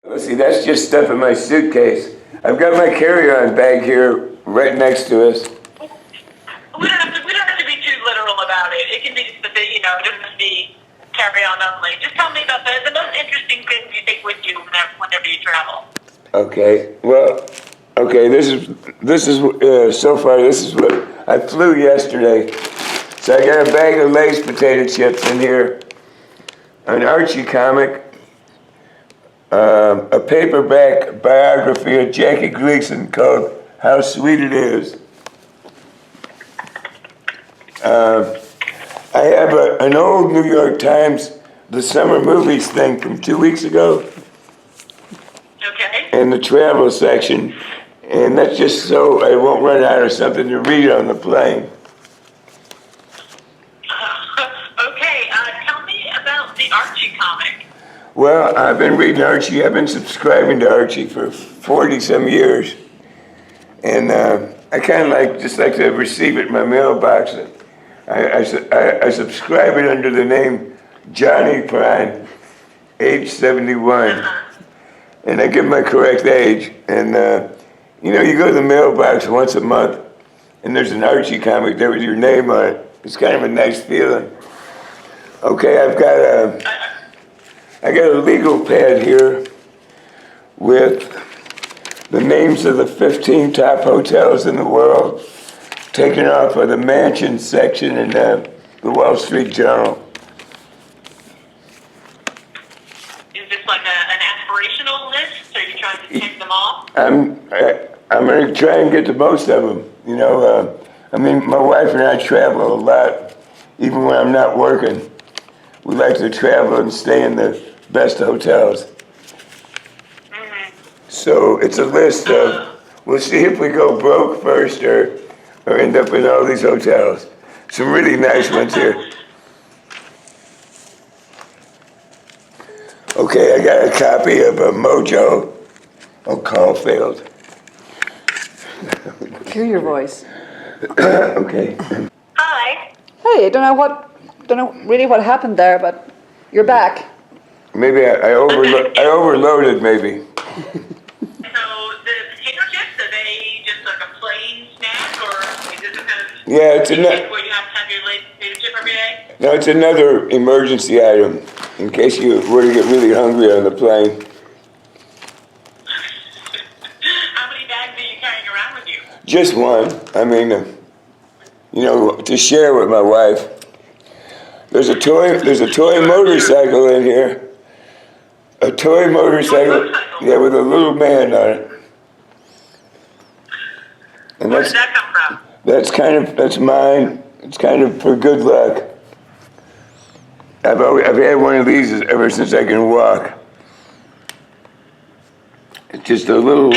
Let's see, that's just stuff in my suitcase. I've got my carry-on bag here right next to us. We don't have to be too literal about it. It can be just it doesn't have to be carry-on only. Just tell me about the most interesting things you take with you whenever you travel. Okay, well, okay, this is so far, this is what, I flew yesterday. So I got a bag of Lay's potato chips in here, an Archie comic, a paperback biography of Jackie Gleason called How Sweet It Is. I have an old New York Times, the summer movies thing from 2 weeks ago. Okay. In the travel section, and that's just so I won't run out of something to read on the plane. Okay, tell me about the Archie comic. Well, I've been reading Archie. I've been subscribing to Archie for 40-some years. And I kind of just like to receive it in my mailbox. I subscribe it under the name Johnny Prine, age 71. And I give my correct age. And, you go to the mailbox once a month, and there's an Archie comic there with your name on it. It's kind of a nice feeling. Okay, I got a legal pad here with the names of the 15 top hotels in the world, taken off of the mansion section in the Wall Street Journal. Is this like an aspirational list? Are you trying to check them off? I'm going to try and get to most of them. My wife and I travel a lot, even when I'm not working. We like to travel and stay in the best hotels. Mm-hmm. So it's a list of, we'll see if we go broke first or end up in all these hotels. Some really nice ones here. Okay, I got a copy of a Mojo. Oh, Caulfield. Hear your voice. Okay. Hi. Hey, don't know really what happened there, but you're back. Maybe I overloaded, maybe. So the potato chips, are they just like a plain snack, or is this a kind of Yeah, it's where you have to have your potato chip every day? No, it's another emergency item in case you were to get really hungry on the plane. How many bags are you carrying around with you? Just one. To share with my wife. There's a toy motorcycle in here. A toy motorcycle, yeah, with a little man on it. And Where did that come from? that's mine. It's kind of for good luck. I've had one of these ever since I can walk. It's just a little.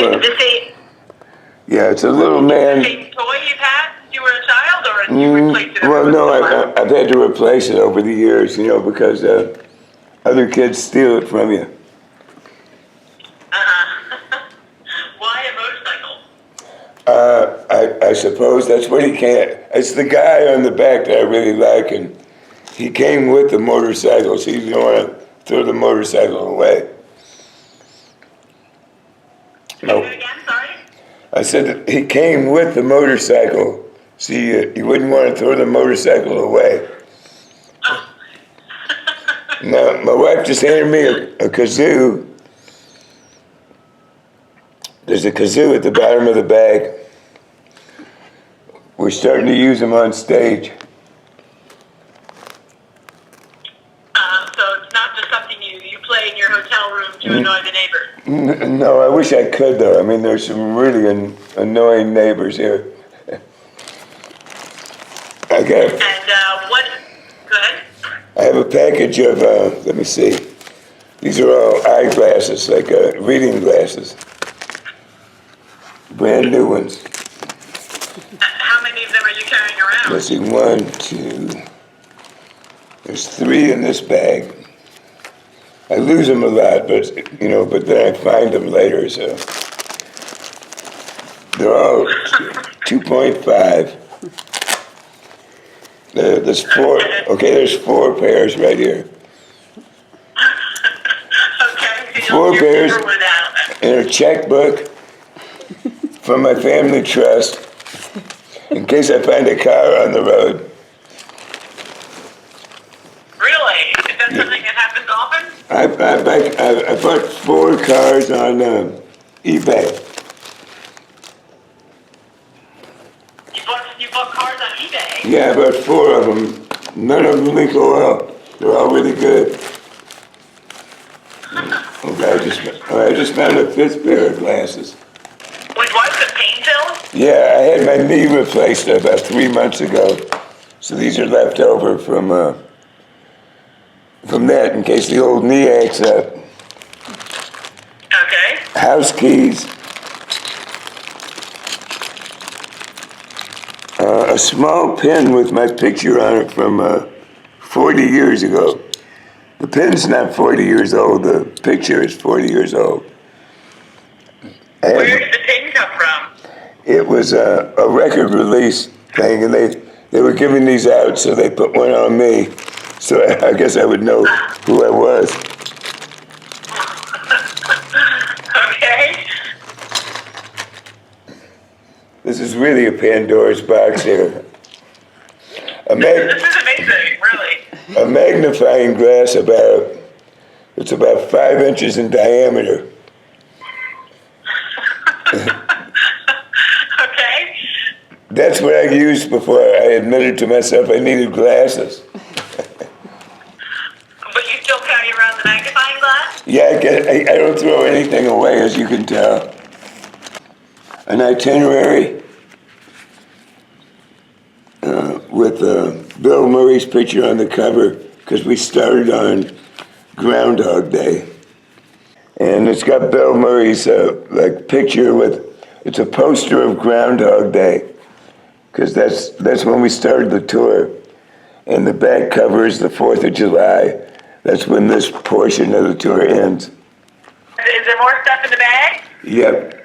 Yeah, it's a little man. The same toy you've had since you were a child, or you replaced it? Well, no, I've had to replace it over the years, because other kids steal it from you. Why a motorcycle? I suppose that's what he can't. It's the guy on the back that I really like, and he came with the motorcycle, so you don't want to throw the motorcycle away. No. Say it again, sorry? I said that he came with the motorcycle, so you wouldn't want to throw the motorcycle away. Oh. Now, my wife just handed me a kazoo. There's a kazoo at the bottom of the bag. We're starting to use them on stage. So it's not just something you play in your hotel room to annoy the neighbors? No, I wish I could, though. There's some really annoying neighbors here. I got. And what? Go ahead. I have a package of, let me see. These are all eyeglasses, like reading glasses. Brand new ones. How many of them are you carrying around? Let's see, 1, 2. There's 3 in this bag. I lose them a lot, but then I find them later, so. They're all 2.5. There's 4, okay, there's 4 pairs right here. Okay, so 4 You're pairs super without it. and a checkbook from my family trust in case I find a car on the road. Really? Is that something that happens often? I bought 4 cars on eBay. You bought cars on eBay? Yeah, I bought 4 of them. None of them leak oil. They're all really good. Okay, I just found a 5th pair of glasses. With what? The pain pills? Yeah, I had my knee replaced about 3 months ago. So these are left over from that in case the old knee acts up. Okay. House keys. A small pen with my picture on it from 40 years ago. The pen's not 40 years old, the picture is 40 years old. Where did the pin come from? It was a record release thing, and they were giving these out, so they put one on me. So I guess I would know who I was. Okay. This is really a Pandora's box here. This is amazing, really. A magnifying glass it's about 5 inches in diameter. Okay. That's what I used before I admitted to myself I needed glasses. But you still carry around the magnifying glass? Yeah, I don't throw anything away, as you can tell. An itinerary with Bill Murray's picture on the cover, because we started on Groundhog Day. And it's got Bill Murray's picture it's a poster of Groundhog Day, because that's when we started the tour. And the back cover is the 4th of July. That's when this portion of the tour ends. Is there more stuff in the bag? Yep.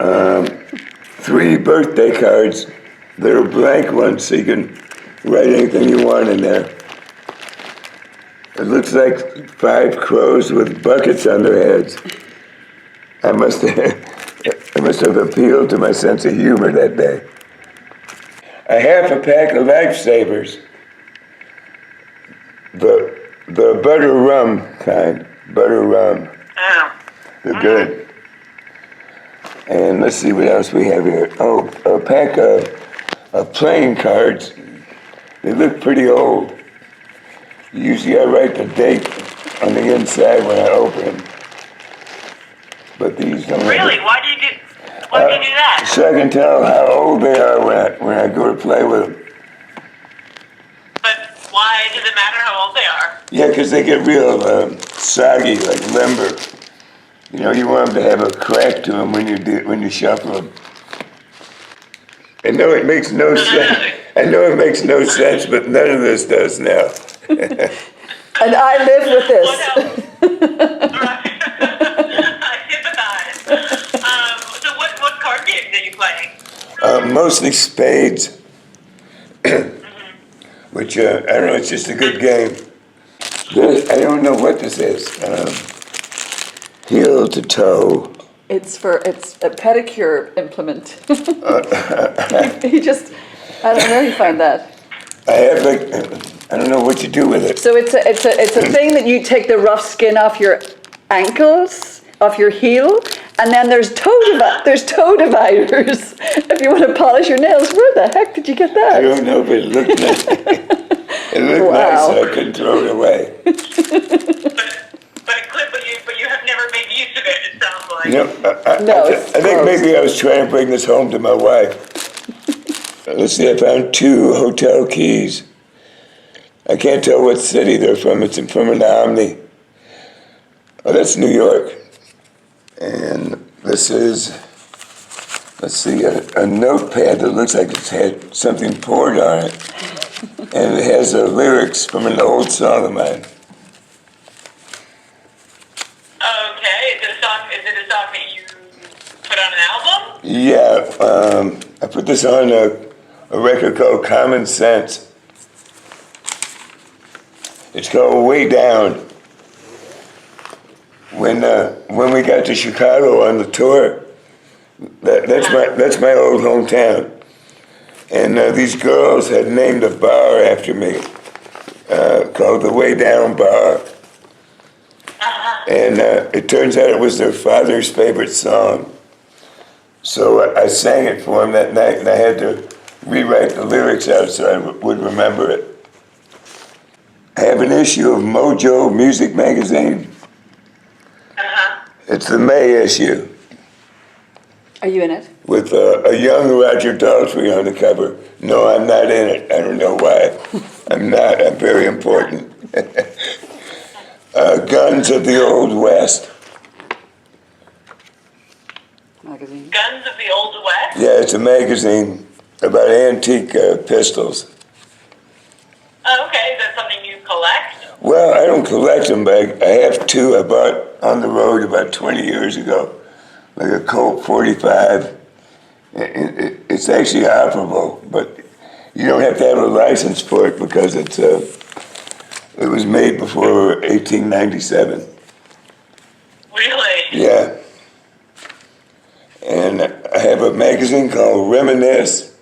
3 birthday cards. They're blank ones, so you can write anything you want in there. It looks like 5 crows with buckets on their heads. I must have appealed to my sense of humor that day. A half a pack of lifesavers. The butter rum kind. Butter rum. Oh. They're good. And let's see what else we have here. Oh, a pack of playing cards. They look pretty old. Usually I write the date on the inside when I open them. But these don't. Really? Why do you do that? So I can tell how old they are when I go to play with them. But why does it matter how old they are? Yeah, because they get real soggy, like limber. You know, you want them to have a crack to them when you shuffle them. I know it makes no sense. I know it makes no sense, but none of this does now. And I live with this. What else? Right. I sympathize. So what card games are you playing? Mostly spades, which, I don't know, it's just a good game. I don't know what this is. Heel to toe. It's a pedicure implement. He just, I don't know where you find that. I have I don't know what you do with it. So it's a thing that you take the rough skin off your ankles, off your heel, and then there's toe dividers if you want to polish your nails. Where the heck did you get that? I don't know, but it looked nice. It looked nice, so I couldn't throw it away. But you have never made use of it, it sounds like. No, I think maybe I was trying to bring this home to my wife. Let's see, I found 2 hotel keys. I can't tell what city they're from. It's from an Omni. Oh, that's New York. And this is, let's see, a notepad that looks like it's had something poured on it. And it has lyrics from an old song of mine. Okay, is it a song that you put on an album? Yeah, I put this on a record called Common Sense. It's called Way Down. when we got to Chicago on the tour, that's my old hometown, and these girls had named a bar after me called the Way Down Bar, and it turns out it was their father's favorite song. So I sang it for them that night, and I had to rewrite the lyrics out so I would remember it. I have an issue of Mojo Music Magazine. It's the May issue Are you in it? with a young Roger Daltrey on the cover. No, I'm not in it. I don't know why. I'm not. I'm very important. Guns of the Old West. Magazine. Guns of the Old West? Yeah, it's a magazine about antique pistols. Oh, okay. Is that something you collect? Well, I don't collect them, but I have two I bought on the road about 20 years ago, like a Colt 45. It's actually operable, but you don't have to have a license for it because it was made before 1897. Really? Yeah. And I have a magazine called Reminisce,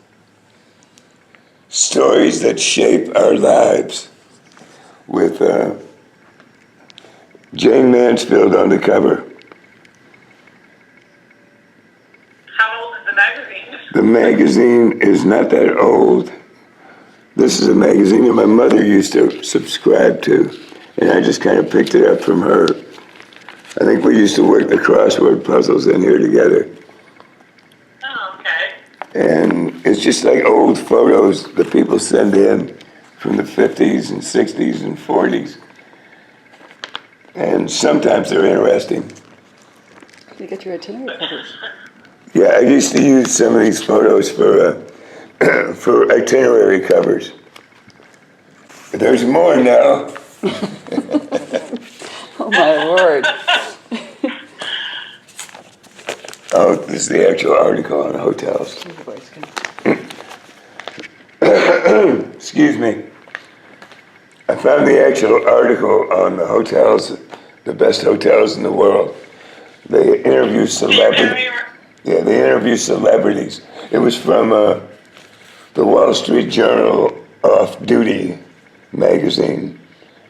Stories That Shape Our Lives, with Jane Mansfield on the cover. How old is the magazine? The magazine is not that old. This is a magazine that my mother used to subscribe to, and I just kind of picked it up from her. I think we used to work the crossword puzzles in here together. Oh, okay. And it's just like old photos that people send in from the 50s and 60s and 40s. And sometimes they're interesting. You get your itinerary covers. Yeah, I used to use some of these photos for for itinerary covers. There's more now. Oh my word. Oh, this is the actual article on hotels. Excuse me. I found the actual article on the hotels, the best hotels in the world. They interview celebrities. Yeah, they interview celebrities. It was from the Wall Street Journal Off Duty magazine,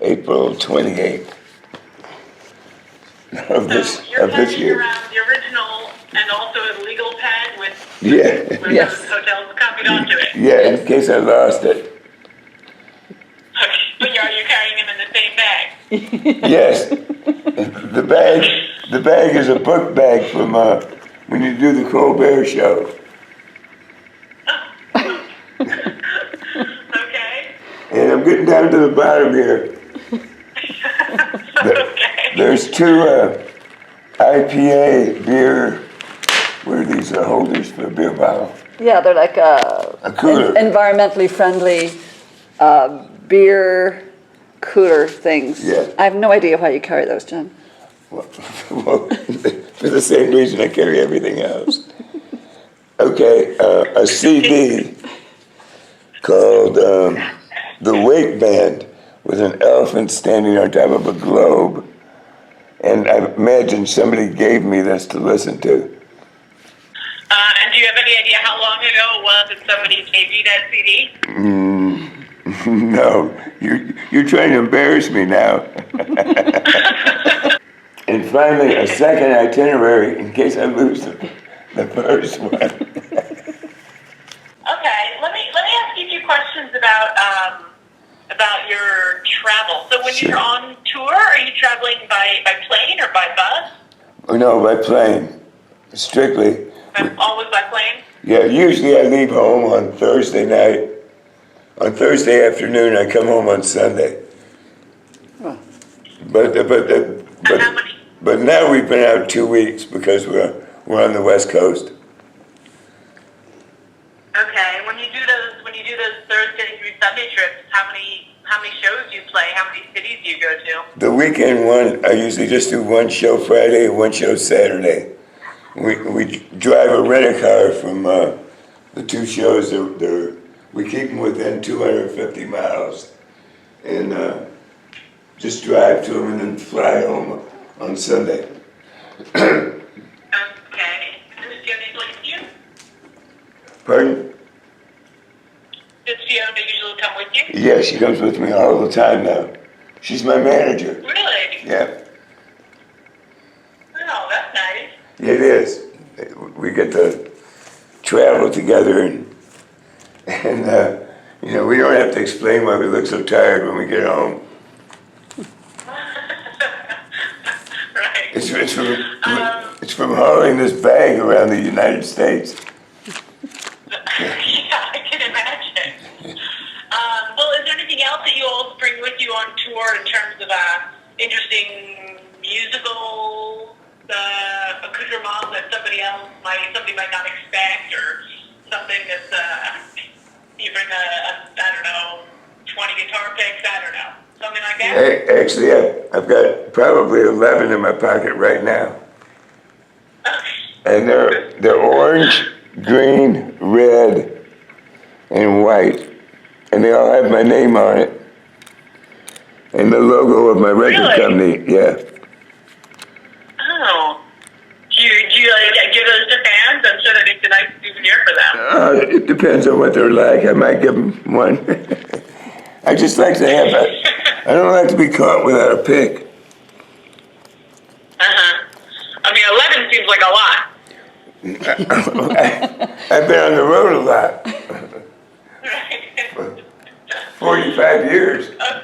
April 28th of this You're carrying year. around the original and also a legal pad with Yeah, Yes. the hotel's copied onto it. yeah, in case I lost it. But are you carrying them in the same bag? Yes, the bag is a book bag from when you do the Colbert Show. Okay. And I'm getting down to the bottom here. Okay. There's two IPA beer. What are these holders for a beer bottle? Yeah, they're like A cooler. environmentally friendly beer cooler things. Yeah. I have no idea why you carry those, John. Well, for the same reason I carry everything else. Okay, a CD called The Weight Band with an elephant standing on top of a globe. And I imagine somebody gave me this to listen to. And do you have any idea how long ago it was that somebody gave you that CD? No, you're trying to embarrass me now. And finally, a second itinerary in case I lose the first one. Okay, let me ask you a few questions about your travel. So when Sure. you're on tour, are you traveling by plane or by bus? Oh, no, by plane, strictly. Always by plane? Yeah, usually I leave home on Thursday night. On Thursday afternoon, I come home on Sunday. Oh. And how many? But now we've been out 2 weeks because we're on the West Coast. Okay, when you do those Thursday through Sunday trips, how many shows do you play? How many cities do you go to? The weekend one, I usually just do one show Friday and one show Saturday. We drive a rent-a-car from the two shows. We keep them within 250 miles, and just drive to them and then fly home on Sunday. Okay. Does Fiona usually with you? Pardon? Does Fiona usually come with you? Yeah, she comes with me all the time now. She's my manager. Really? Yeah, Oh, that's nice. it is. We get to travel together and we don't have to explain why we look so tired when we get home. Right. It's from hauling this bag around the United States. Yeah, I can imagine. Well, is there anything else that you all bring with you on tour in terms of interesting musical accoutrements that somebody might not expect, or something that's you bring I don't know, 20 guitar picks, I don't know, something like that? Actually, I've got probably 11 in my pocket right now. And they're orange, green, red, and white. And they all have my name on it. And the logo of my record Really? company, yeah. Oh. Do you give those to fans? I'm sure that it's a nice souvenir for them. It depends on what they're like. I might give them one. I just like to have I don't like to be caught without a pick. Uh-huh. I mean, 11 seems like a lot. I've been on the road a lot. 45 years. Okay.